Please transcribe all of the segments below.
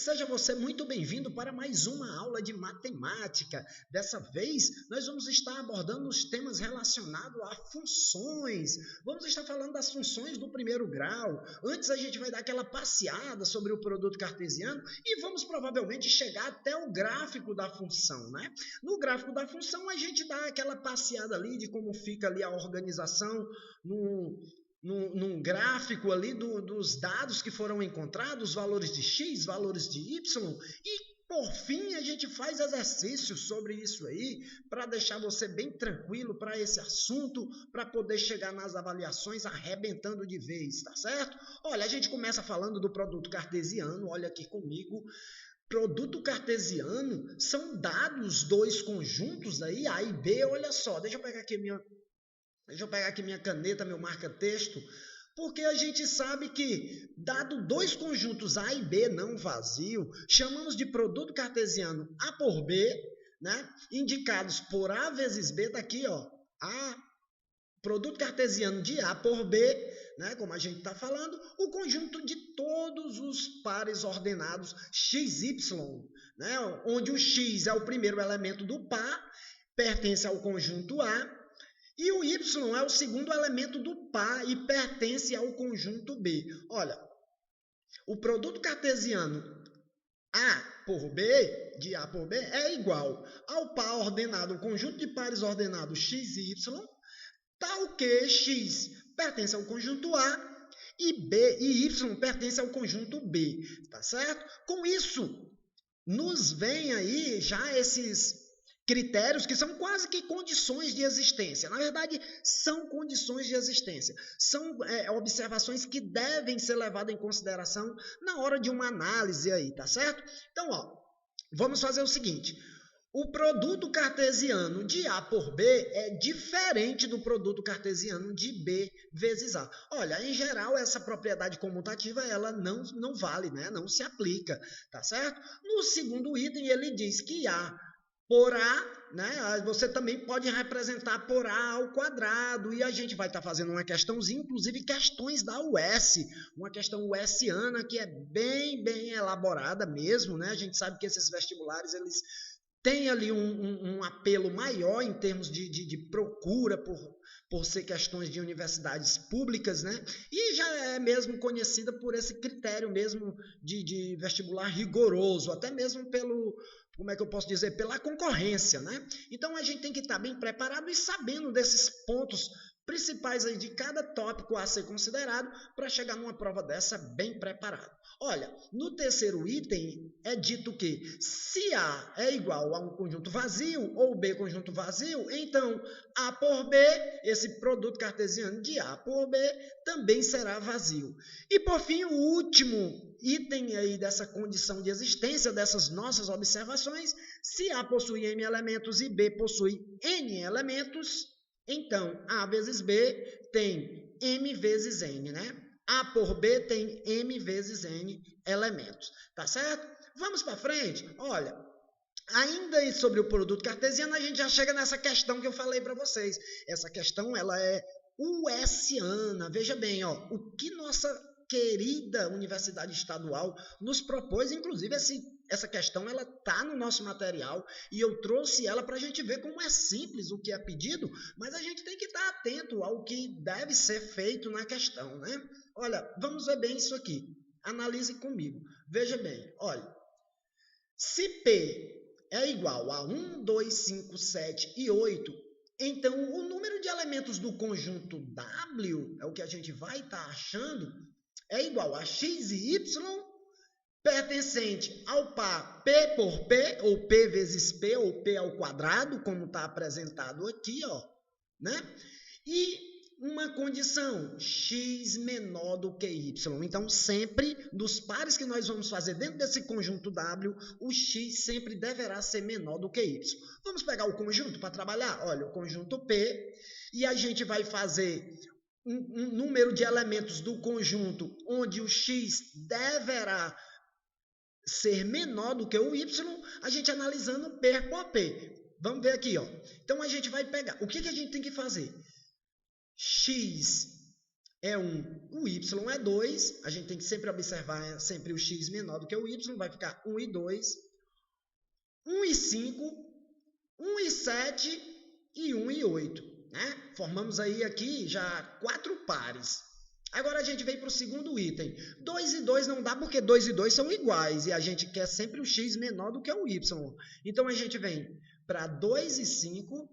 Seja você muito bem-vindo para mais uma aula de matemática. Dessa vez, nós vamos estar abordando os temas relacionados a funções. Vamos estar falando das funções do primeiro grau. Antes, a gente vai dar aquela passeada sobre o produto cartesiano e vamos provavelmente chegar até o gráfico da função, né? No gráfico da função, a gente dá aquela passeada ali de como fica ali a organização num gráfico ali dos dados que foram encontrados, valores de x, valores de y, e por fim a gente faz exercícios sobre isso aí, para deixar você bem tranquilo para esse assunto, para poder chegar nas avaliações arrebentando de vez, tá certo? Olha, a gente começa falando do produto cartesiano, olha aqui comigo. Produto cartesiano são dados dois conjuntos aí, A e B, olha só, deixa eu pegar aqui minha caneta, meu marca-texto, porque a gente sabe que, dado dois conjuntos A e B não vazio, chamamos de produto cartesiano A por B, né? Indicados por A vezes B, daqui, ó, A, produto cartesiano de A por B, né? Como a gente está falando, o conjunto de todos os pares ordenados XY, né? Onde o X é o primeiro elemento do par, pertence ao conjunto A, e o Y é o segundo elemento do par e pertence ao conjunto B. Olha, o produto cartesiano A por B, de A por B, é igual ao par ordenado, o conjunto de pares ordenados x e y, tal que x pertence ao conjunto A e y pertence ao conjunto B, tá certo? Com isso, nos vem aí já esses critérios que são quase que condições de existência. Na verdade, são condições de existência. São observações que devem ser levadas em consideração na hora de uma análise aí, tá certo? Então, ó, vamos fazer o seguinte. O produto cartesiano de A por B é diferente do produto cartesiano de B vezes A. Olha, em geral, essa propriedade comutativa ela não vale, né? Não se aplica, tá certo? No segundo item, ele diz que A por A, né? Você também pode representar por A ao quadrado, e a gente vai estar fazendo uma questãozinha, inclusive questões da US, uma questão USiana que é bem elaborada mesmo, né? A gente sabe que esses vestibulares, eles têm ali um apelo maior em termos de procura por ser questões de universidades públicas, né? E já é mesmo conhecida por esse critério mesmo de vestibular rigoroso, até mesmo como é que eu posso dizer, pela concorrência, né? Então, a gente tem que estar bem preparado e sabendo desses pontos principais aí de cada tópico a ser considerado para chegar numa prova dessa bem preparado. Olha, no terceiro item é dito que se A é igual a um conjunto vazio ou B conjunto vazio, então A por B, esse produto cartesiano de A por B, também será vazio. E por fim, o último item aí dessa condição de existência, dessas nossas observações, se A possui M elementos e B possui N elementos, então A vezes B tem M vezes N, né? A por B tem M vezes N elementos, tá certo? Vamos para frente? Olha, ainda sobre o produto cartesiano, a gente já chega nessa questão que eu falei para vocês. Essa questão, ela é USiana. Veja bem, ó, o que nossa querida Universidade Estadual nos propôs, inclusive essa questão ela está no nosso material e eu trouxe ela para a gente ver como é simples o que é pedido, mas a gente tem que estar atento ao que deve ser feito na questão, né? Olha, vamos ver bem isso aqui. Analise comigo. Veja bem, olha. Se P é igual a 1, 2, 5, 7 e 8, então o número de elementos do conjunto W, é o que a gente vai estar achando, é igual a x e y pertencente ao par P por P, ou P vezes P, ou P ao quadrado, como está apresentado aqui, ó, né? E uma condição, x menor do que y. Então, sempre, dos pares que nós vamos fazer dentro desse conjunto W, o x sempre deverá ser menor do que y. Vamos pegar o conjunto para trabalhar? Olha, o conjunto P, e a gente vai fazer um número de elementos do conjunto onde o x deverá ser menor do que o y, a gente analisando P por P. Vamos ver aqui, ó. Então, a gente vai pegar. O que a gente tem que fazer? X é 1, o y é 2, a gente tem que sempre observar sempre o x menor do que o y, vai ficar 1 e 2, 1 e 5, 1 e 7 e 1 e 8, né? Formamos aí aqui já 4 pares. Agora a gente vem para o segundo item. 2 e 2 não dá porque 2 e 2 são iguais e a gente quer sempre o x menor do que o y. Então a gente vem para 2 e 5,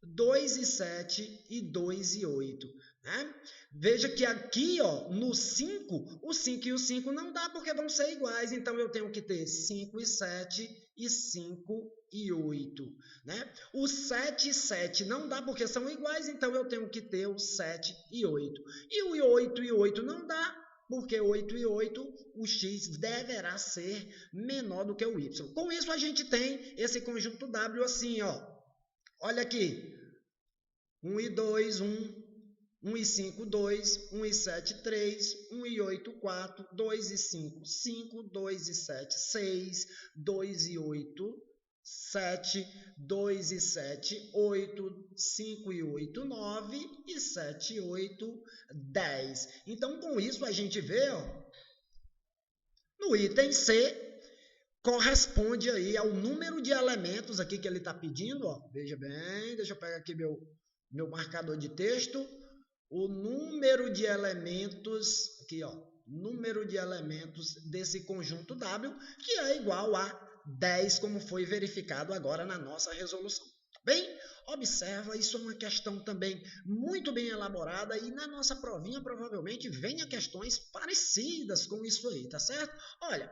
2 e 7 e 2 e 8. Né? Veja que aqui, ó, no 5, o 5 e o 5 não dá porque vão ser iguais. Então eu tenho que ter 5 e 7 e 5 e 8. Né? O 7 e 7 não dá porque são iguais, então eu tenho que ter o 7 e 8. E o 8 e 8 não dá, porque 8 e 8, o x deverá ser menor do que o y. Com isso, a gente tem esse conjunto W assim, ó. Olha aqui. 1 e 2, 1. 1 e 5, 2, 1 e 7, 3, 1 e 8, 4, 2 e 5, 5, 2 e 7, 6, 2 e 8, 7, 2 e 7, 8, 5 e 8, 9 e 7 e 8, 10. Então, com isso, a gente vê, ó, no item C, corresponde aí ao número de elementos aqui que ele está pedindo, ó. Veja bem, deixa eu pegar aqui meu marcador de texto. O número de elementos, aqui ó, número de elementos desse conjunto W, que é igual a 10, como foi verificado agora na nossa resolução. Tá bem? Observa, isso é uma questão também muito bem elaborada e na nossa provinha provavelmente venha questões parecidas com isso aí, tá certo? Olha,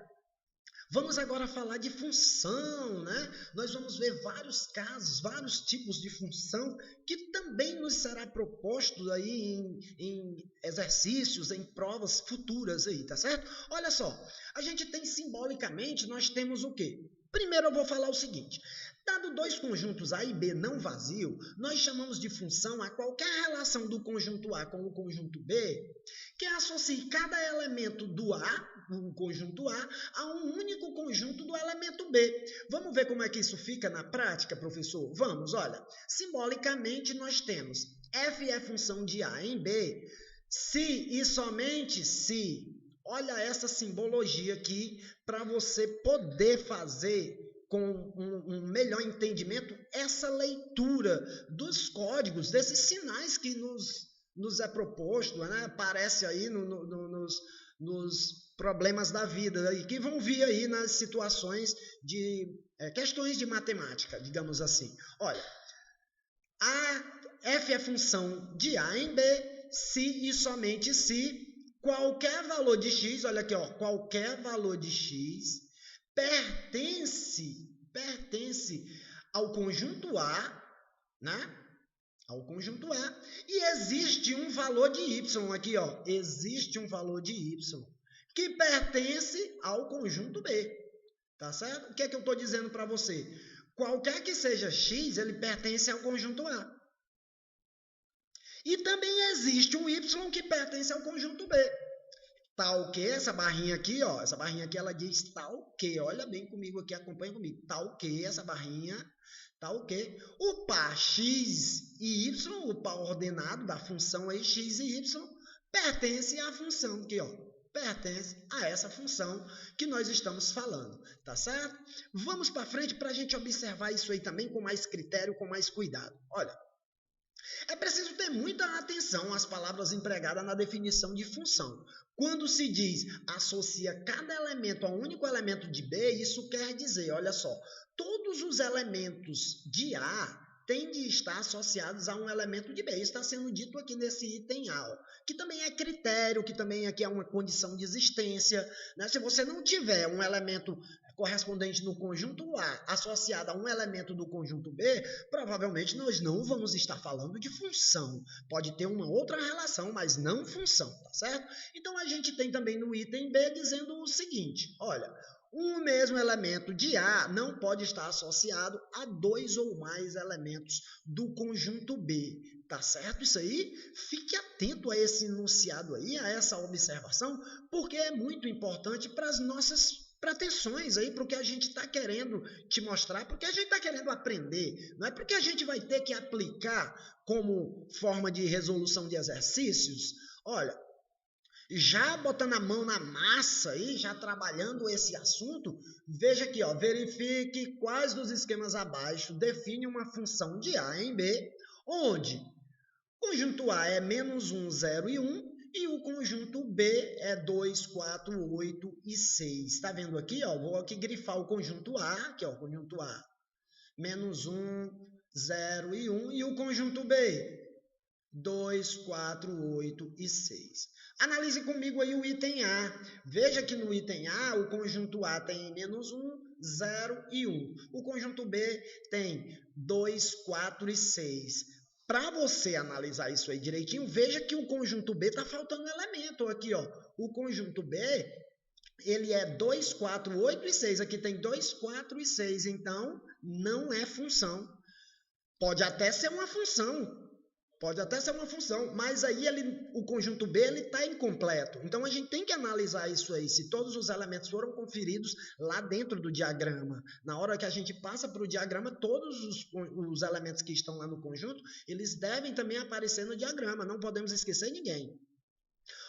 vamos agora falar de função, né? Nós vamos ver vários casos, vários tipos de função que também nos será proposto aí em exercícios, em provas futuras aí, tá certo? Olha só, a gente tem simbolicamente, nós temos o quê? Primeiro eu vou falar o seguinte, dado dois conjuntos A e B não vazio, nós chamamos de função a qualquer relação do conjunto A com o conjunto B que associe cada elemento do A, um conjunto A um único conjunto do elemento B. Vamos ver como é que isso fica na prática, professor? Vamos, olha. Simbolicamente, nós temos f é função de A em B, se e somente se. Olha essa simbologia aqui para você poder fazer com um melhor entendimento essa leitura dos códigos, desses sinais que nos é proposto, né? Aparece aí nos problemas da vida, aí, que vão vir aí nas situações de questões de matemática, digamos assim. Olha, f é função de A em B, se e somente se qualquer valor de x, olha aqui, ó, qualquer valor de x pertence ao conjunto A, né? Ao conjunto A, e existe um valor de y aqui, ó, existe um valor de y que pertence ao conjunto B, tá certo? O que é que eu estou dizendo para você? Qualquer que seja x, ele pertence ao conjunto A. E também existe um y que pertence ao conjunto B. Tal que, essa barrinha aqui, ó, essa barrinha aqui, ela diz tal que, olha bem comigo aqui, acompanha comigo, tal que, essa barrinha, tal que, o par x e y, o par ordenado da função aí, x e y, pertence à função aqui, ó, pertence a essa função que nós estamos falando, tá certo? Vamos para frente para a gente observar isso aí também com mais critério, com mais cuidado. Olha, é preciso ter muita atenção às palavras empregadas na definição de função. Quando se diz associa cada elemento a um único elemento de B, isso quer dizer, olha só, todos os elementos de A têm de estar associados a um elemento de B. Isso está sendo dito aqui nesse item A, que também é critério, que também aqui é uma condição de existência, né? Se você não tiver um elemento correspondente no conjunto A associado a um elemento do conjunto B, provavelmente nós não vamos estar falando de função. Pode ter uma outra relação, mas não função, tá certo? Então, a gente tem também no item B dizendo o seguinte, olha, um mesmo elemento de A não pode estar associado a dois ou mais elementos do conjunto B, tá certo isso aí? Fique atento a esse enunciado aí, a essa observação, porque é muito importante para as nossas pretensões aí, para o que a gente está querendo te mostrar, porque a gente está querendo aprender, não é porque a gente vai ter que aplicar como forma de resolução de exercícios. Olha, já botando a mão na massa aí, já trabalhando esse assunto, veja aqui, ó, verifique quais dos esquemas abaixo definem uma função de A em B, onde o conjunto A é -1, 0 e 1, e o conjunto B é 2, 4, 8 e 6. Está vendo aqui? Ó, vou aqui grifar o conjunto A, aqui ó, o conjunto A, -1, 0 e 1, e o conjunto B, 2, 4, 8 e 6. Analise comigo aí o item A. Veja que no item A, o conjunto A tem -1, 0 e 1. O conjunto B tem 2, 4 e 6. Para você analisar isso aí direitinho, veja que o conjunto B está faltando um elemento aqui, ó. O conjunto B, ele é 2, 4, 8 e 6. Aqui tem 2, 4 e 6, então não é função. Pode até ser uma função, mas aí o conjunto B está incompleto. Então, a gente tem que analisar isso aí, se todos os elementos foram conferidos lá dentro do diagrama. Na hora que a gente passa para o diagrama, todos os elementos que estão lá no conjunto, eles devem também aparecer no diagrama, não podemos esquecer ninguém.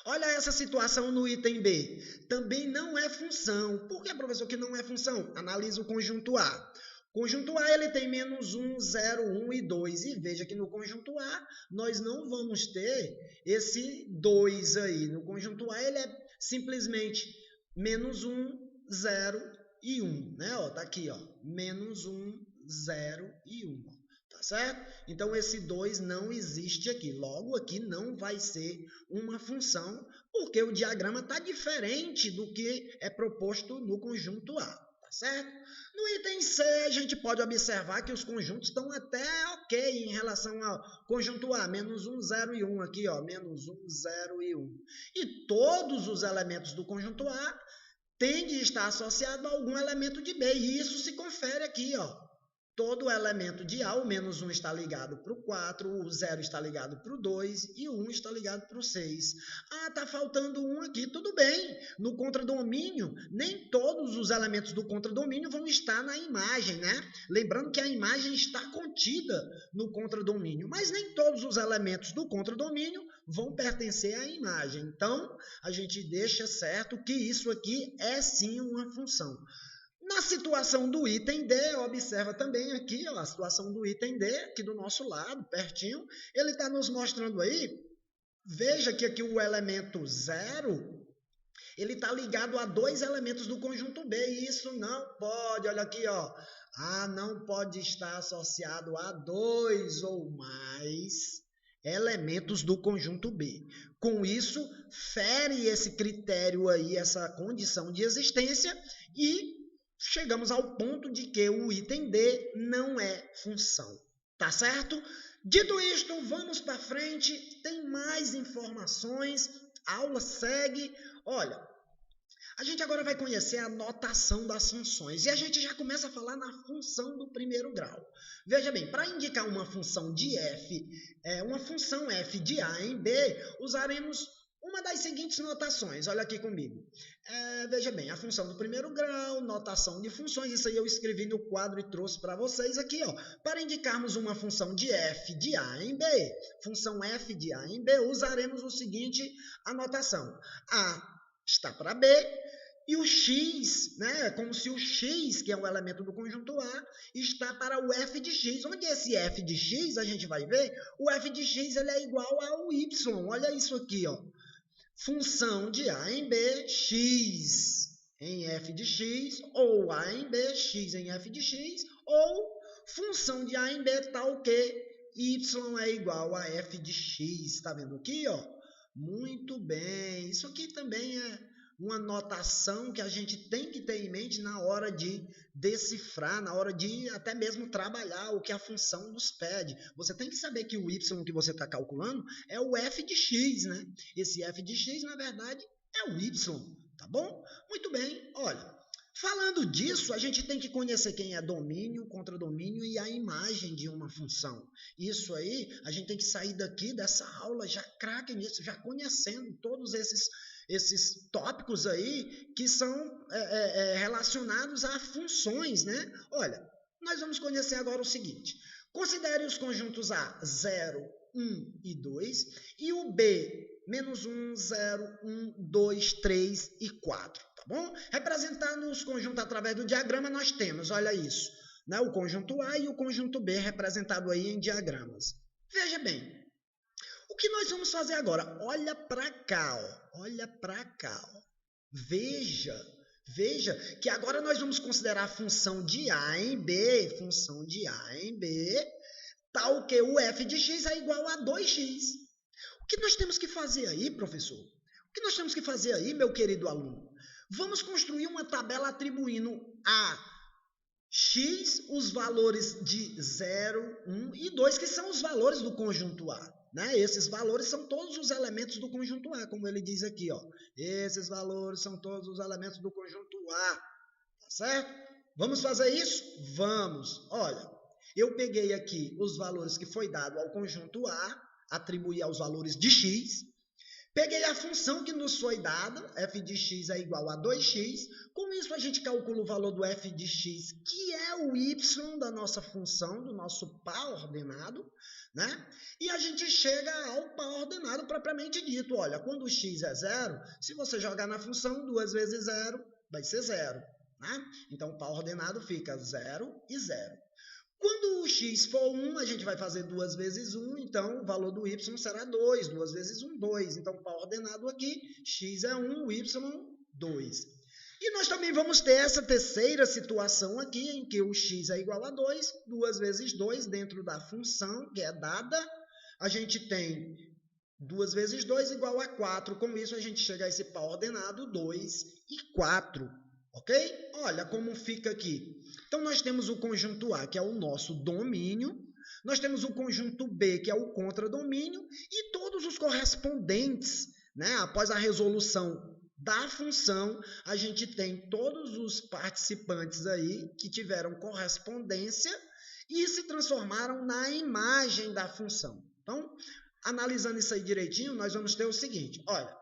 Olha essa situação no item B. Também não é função. Por que, professor, que não é função? Analisa o conjunto A. O conjunto A ele tem -1, 0, 1 e 2. E veja que no conjunto A nós não vamos ter esse 2 aí. No conjunto A ele é simplesmente -1, 0 e 1. Né? Ó, tá aqui, ó, -1, 0 e 1. Tá certo? Então, esse 2 não existe aqui. Logo, aqui não vai ser uma função, porque o diagrama está diferente do que é proposto no conjunto A. Tá certo? No item C, a gente pode observar que os conjuntos estão até ok em relação ao conjunto A, -1, 0 e 1 aqui, ó, -1, 0 e 1. E todos os elementos do conjunto A têm de estar associados a algum elemento de B, e isso se confere aqui, ó. Todo elemento de A, o -1 está ligado para o 4, o 0 está ligado para o 2 e o 1 está ligado para o 6. Ah, está faltando um aqui, tudo bem. No contradomínio, nem todos os elementos do contradomínio vão estar na imagem, né? Lembrando que a imagem está contida no contradomínio, mas nem todos os elementos do contradomínio vão pertencer à imagem. Então, a gente deixa certo que isso aqui é sim uma função. Na situação do item D, observa também aqui, ó, a situação do item D, aqui do nosso lado, pertinho, ele está nos mostrando aí, veja que aqui o elemento 0, ele está ligado a dois elementos do conjunto B, e isso não pode, olha aqui, ó, não pode estar associado a dois ou mais elementos do conjunto B. Com isso, fere esse critério aí, essa condição de existência, e chegamos ao ponto de que o item D não é função, tá certo? Dito isto, vamos para frente, tem mais informações, a aula segue. Olha, a gente agora vai conhecer a notação das funções e a gente já começa a falar na função do primeiro grau. Veja bem, para indicar uma função de f, uma função f de A em B, usaremos uma das seguintes notações, olha aqui comigo. Veja bem, a função do primeiro grau, notação de funções, isso aí eu escrevi no quadro e trouxe para vocês aqui, ó. Para indicarmos uma função de f de A em B, função f de A em B, usaremos o seguinte anotação. A está para B e o x, né, como se o x, que é o elemento do conjunto A, está para o f de x. Onde é esse f de x, a gente vai ver, o f de x ele é igual ao y. Olha isso aqui, ó. Função de A em B, x em f de x, ou A em B, x em f de x, ou função de A em B tal que y é igual a f de x. Está vendo aqui, ó? Muito bem. Isso aqui também é uma notação que a gente tem que ter em mente na hora de decifrar, na hora de até mesmo trabalhar o que a função nos pede. Você tem que saber que o y que você está calculando é o f de x, né? Esse f de x, na verdade, é o y, tá bom? Muito bem, olha. Falando disso, a gente tem que conhecer quem é domínio, contradomínio e a imagem de uma função. Isso aí, a gente tem que sair daqui dessa aula já craque nisso, já conhecendo todos esses tópicos aí que são relacionados a funções, né? Olha, nós vamos conhecer agora o seguinte. Considere os conjuntos A, 0, 1 e 2, e o B, menos 1, 0, 1, 2, 3 e 4, tá bom? Representando os conjuntos através do diagrama, nós temos, olha isso, né? O conjunto A e o conjunto B representado aí em diagramas. Veja bem, o que nós vamos fazer agora? Olha para cá, ó. Olha para cá, ó. Veja que agora nós vamos considerar a função de A em B, tal que o f de x é igual a 2x. O que nós temos que fazer aí, professor? O que nós temos que fazer aí, meu querido aluno? Vamos construir uma tabela atribuindo a x os valores de 0, 1 e 2, que são os valores do conjunto A. Né? Esses valores são todos os elementos do conjunto A, como ele diz aqui. Ó. Esses valores são todos os elementos do conjunto A. Tá certo? Vamos fazer isso? Vamos. Olha, eu peguei aqui os valores que foi dado ao conjunto A, atribuí aos valores de x. Peguei a função que nos foi dada, f de x é igual a 2x. Com isso, a gente calcula o valor do f de x, que é o y da nossa função, do nosso par ordenado, né? E a gente chega ao par ordenado propriamente dito. Olha, quando o x é 0, se você jogar na função 2 vezes 0, vai ser 0. Né? Então, o par ordenado fica 0 e 0. Quando o x for 1, a gente vai fazer 2 vezes 1, então o valor do y será 2. 2 vezes 1, 2. Então, o par ordenado aqui, x é 1, y, 2. E nós também vamos ter essa terceira situação aqui, em que o x é igual a 2. 2 vezes 2 dentro da função que é dada. A gente tem 2 vezes 2 igual a 4. Com isso, a gente chega a esse par ordenado 2 e 4. Ok? Olha como fica aqui. Então, nós temos o conjunto A, que é o nosso domínio. Nós temos o conjunto B, que é o contradomínio. E todos os correspondentes, né? Após a resolução da função, a gente tem todos os participantes aí que tiveram correspondência e se transformaram na imagem da função. Então, analisando isso aí direitinho, nós vamos ter o seguinte. Olha,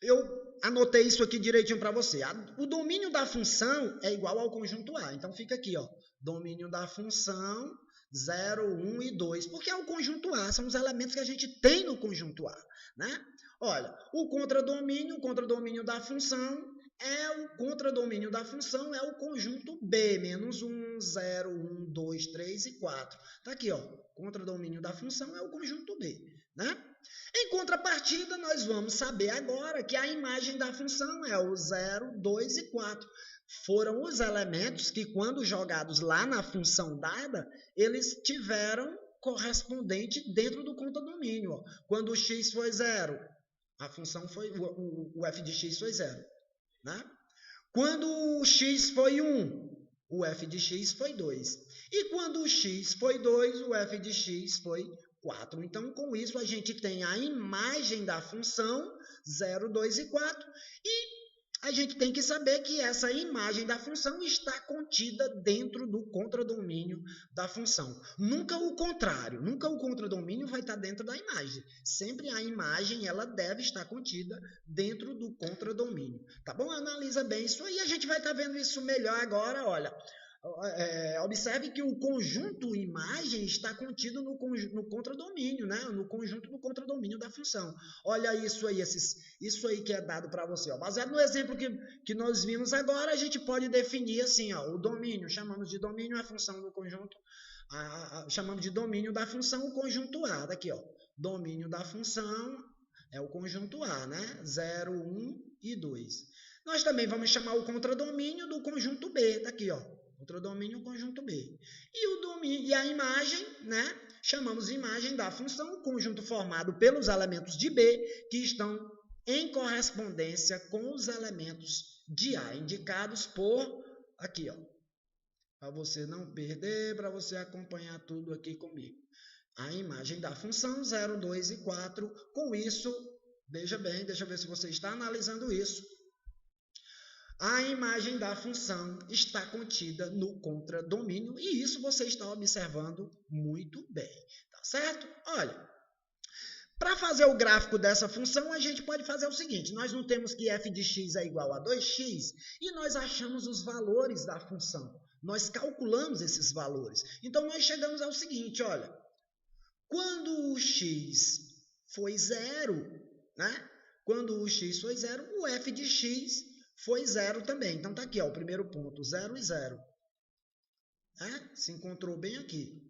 eu anotei isso aqui direitinho para você. O domínio da função é igual ao conjunto A. Então, fica aqui, ó, domínio da função 0, 1 e 2. Porque é o conjunto A, são os elementos que a gente tem no conjunto A. Né? Olha, o contradomínio da função é o conjunto B, menos 1, 0, 1, 2, 3 e 4. Está aqui, ó, contradomínio da função é o conjunto B. Né? Em contrapartida, nós vamos saber agora que a imagem da função é o 0, 2 e 4. Foram os elementos que, quando jogados lá na função dada, eles tiveram correspondente dentro do contradomínio. Ó. Quando o x foi 0, a função foi, o f de x foi 0. Né? Quando o x foi 1, o f de x foi 2. E quando o x foi 2, o f de x foi 4. Então, com isso, a gente tem a imagem da função 0, 2 e 4. E a gente tem que saber que essa imagem da função está contida dentro do contradomínio da função. Nunca o contrário, nunca o contradomínio vai estar dentro da imagem. Sempre a imagem ela deve estar contida dentro do contradomínio. Tá bom? Analisa bem isso aí, a gente vai estar vendo isso melhor agora, olha. Observe que o conjunto imagem está contido no contradomínio, né? No conjunto do contradomínio da função. Olha isso aí, isso aí que é dado para você. Ó. Baseado no exemplo que nós vimos agora, a gente pode definir assim, ó, o domínio. Chamamos de domínio a função do conjunto, chamamos de domínio da função o conjunto A. Daqui, ó, domínio da função é o conjunto A, né? 0, 1 e 2. Nós também vamos chamar o contradomínio do conjunto B. Daqui, ó. Contradomínio, conjunto B. E a imagem, né? Chamamos de imagem da função, o conjunto formado pelos elementos de B, que estão em correspondência com os elementos de A, indicados por aqui, ó. Para você não perder, para você acompanhar tudo aqui comigo. A imagem da função 0, 2 e 4. Com isso, veja bem, deixa eu ver se você está analisando isso. A imagem da função está contida no contradomínio e isso você está observando muito bem, tá certo? Olha, para fazer o gráfico dessa função, a gente pode fazer o seguinte, nós não temos que f de x é igual a 2x e nós achamos os valores da função, nós calculamos esses valores. Então, nós chegamos ao seguinte, olha, Quando o x foi zero, né? Quando o x foi zero, o f de x foi zero também. Então, tá aqui, ó, o primeiro ponto, 0 e 0. Se encontrou bem aqui.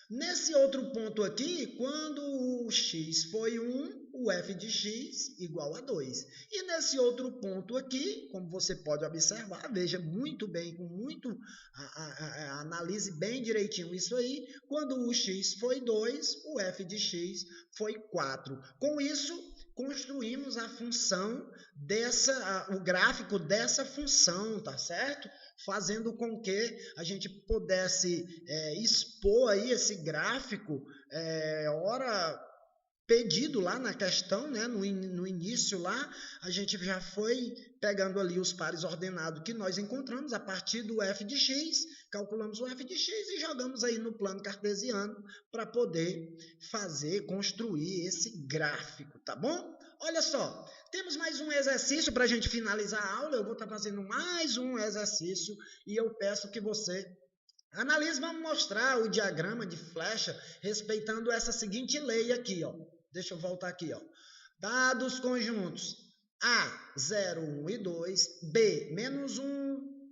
Nesse outro ponto aqui, quando o x foi 1, o f de x igual a 2. E nesse outro ponto aqui, como você pode observar, veja muito bem, com muito analise bem direitinho isso aí, quando o x foi 2, o f de x foi 4. Com isso, construímos a função o gráfico dessa função, tá certo? Fazendo com que a gente pudesse expor aí esse gráfico, ora pedido lá na questão, né, no início lá, a gente já foi pegando ali os pares ordenados que nós encontramos a partir do f de x, calculamos o f de x e jogamos aí no plano cartesiano para poder construir esse gráfico, tá bom? Olha só, temos mais um exercício para a gente finalizar a aula. Eu vou estar fazendo mais um exercício e eu peço que você analise. Vamos mostrar o diagrama de flecha respeitando essa seguinte lei aqui, ó. Deixa eu voltar aqui, ó. Dados conjuntos A, 0, 1 e 2, B, menos 1,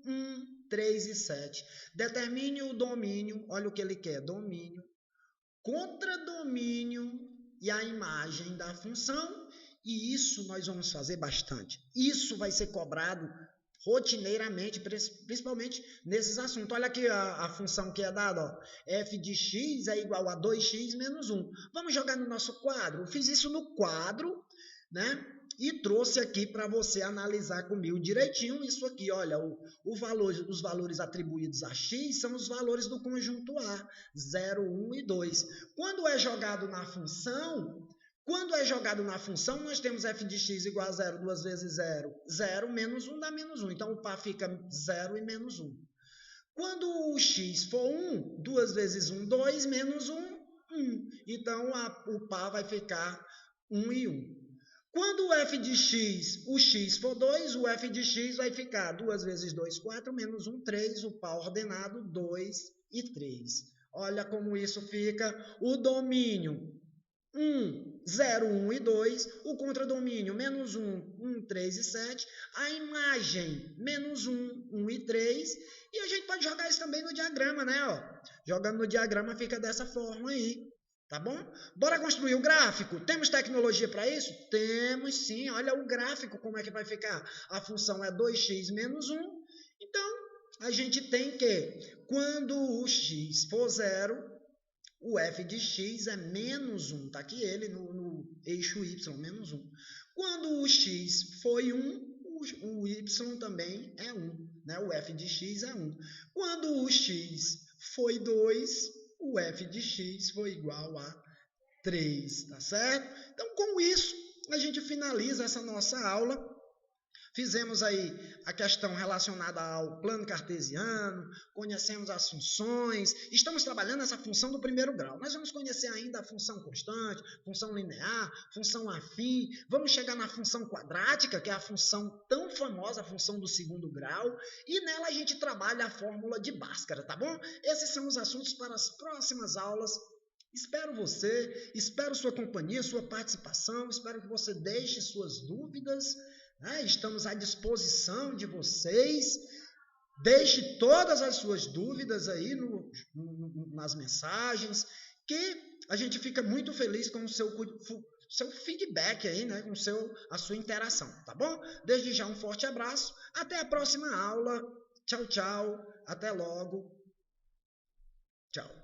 1, 3 e 7. Determine o domínio, olha o que ele quer, domínio, contradomínio e a imagem da função. E isso nós vamos fazer bastante. Isso vai ser cobrado rotineiramente, principalmente nesses assuntos. Olha aqui a função que é dada, ó. F de x é igual a 2x menos 1. Vamos jogar no nosso quadro. Eu fiz isso no quadro, né? E trouxe aqui para você analisar comigo direitinho isso aqui. Olha, os valores atribuídos a x são os valores do conjunto A, 0, 1 e 2. Quando é jogado na função, nós temos f de x igual a 0, 2 vezes 0, 0, menos 1 dá menos 1. Então, o par fica 0 e menos 1. Quando o x for 1, 2 vezes 1, 2, menos 1, 1. Então, o par vai ficar 1 e 1. Quando o f de x, o x for 2, o f de x vai ficar 2 vezes 2, 4, menos 1, 3. O par ordenado, 2 e 3. Olha como isso fica. O domínio 1, 0, 1 e 2, o contradomínio menos 1, 1, 3 e 7, a imagem menos 1, 1 e 3, e a gente pode jogar isso também no diagrama, né? Ó, jogando no diagrama fica dessa forma aí, tá bom? Bora construir o gráfico? Temos tecnologia para isso? Temos sim, olha o gráfico como é que vai ficar. A função é 2x menos 1, então a gente tem que, quando o x for 0, o f de x é menos 1, está aqui ele no eixo y, menos 1. Quando o x foi 1, o y também é 1, né? O f de x é 1. Quando o x foi 2, o f de x foi igual a 3, tá certo? Então, com isso, a gente finaliza essa nossa aula. Fizemos aí a questão relacionada ao plano cartesiano, conhecemos as funções, estamos trabalhando essa função do primeiro grau. Nós vamos conhecer ainda a função constante, função linear, função afim, vamos chegar na função quadrática, que é a função tão famosa, a função do segundo grau, e nela a gente trabalha a fórmula de Bhaskara, tá bom? Esses são os assuntos para as próximas aulas. Espero você, espero sua companhia, sua participação, espero que você deixe suas dúvidas. Estamos à disposição de vocês. Deixe todas as suas dúvidas aí nas mensagens, que a gente fica muito feliz com o seu feedback aí, né? Com a sua interação, tá bom? Desde já um forte abraço. Até a próxima aula. Tchau, tchau. Até logo. Tchau.